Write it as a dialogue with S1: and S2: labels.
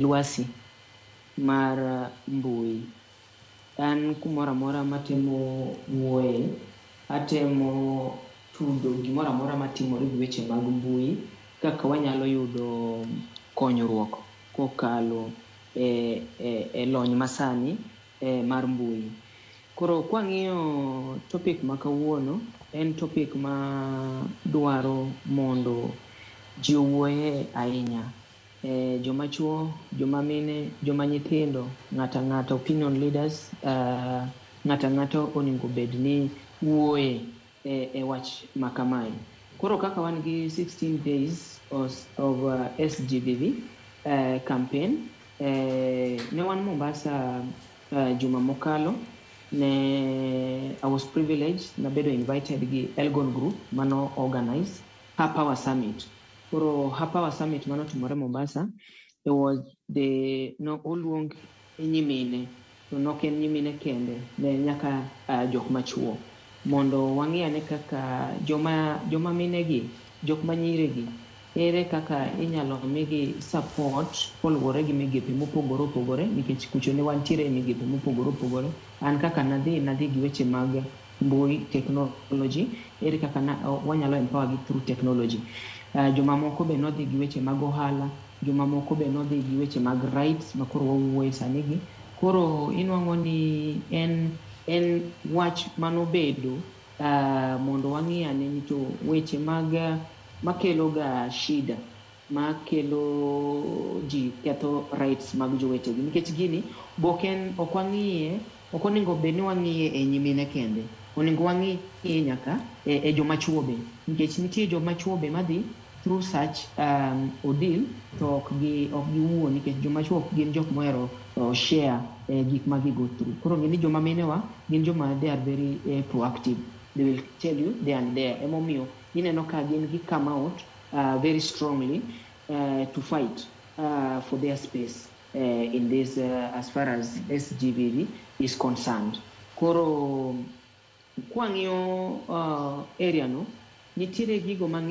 S1: lwasi mar mbui. An kumora mora matimo wuoye, atemo tudo gimora mora matimore gi weche mag mbui, kaka wanyalo yudo konyruok kokalo e lony masani mar mbui. Koro kwang'iyo topic ma kawuono, en topic ma dwaro mondo ji owuoye ahinya. Joma chuo, joma mine, joma nyithindo, ng'ata opinion leaders, ng'ata onego bed ni wuoye e wach makamae. Koro kaka wan gi 16 days of SGBV campaign, ne wan Mombasa juma mokalo, I was privileged, nabedo invited gi Elgon Group mano organize Power Summit. Koro Power Summit mano timore Mombasa, it was oluong nyimine, to noken nyimine kende, ne nyaka jok machuo, mondo wang'iyane kaka joma minegi, jok manyiregi, ere kaka inyalo migi support koluwore gi migepe mopogore opogore, nikech kucho ne wantiere migepe mopogore opogore. An kaka nadhi gi weche mag mbui technology, ere kaka wanyalo empower gi through technology. Joma moko be nodhi gi weche mag ohala, joma moko be nodhi gi weche mag rights makoro wawuoye sani gi. Koro inwang'o ni en wach manobedo mondo wang'iyane ni to weche mag makelo ga shida, makelo ji ketho rights mag jowetegi, nikech gini ok wang'iye, ok onego bed ni wang'iye e nyimine kende, onego wang'iye nyaka e joma chuo be, nikech nitie joma chuo be madhi through such ordeal to ok giwuo, nikech joma chuo ok gin jok mohero share gik ma gi go through. Koro ng'eni joma minewa gin joma they are very proactive, they will tell you they are there. Emomiyo ineno ka gin gi come out very strongly to fight for their space in this as far as SGBV is concerned. Koro kwang'iyo area no, nitiere gigo mang'eny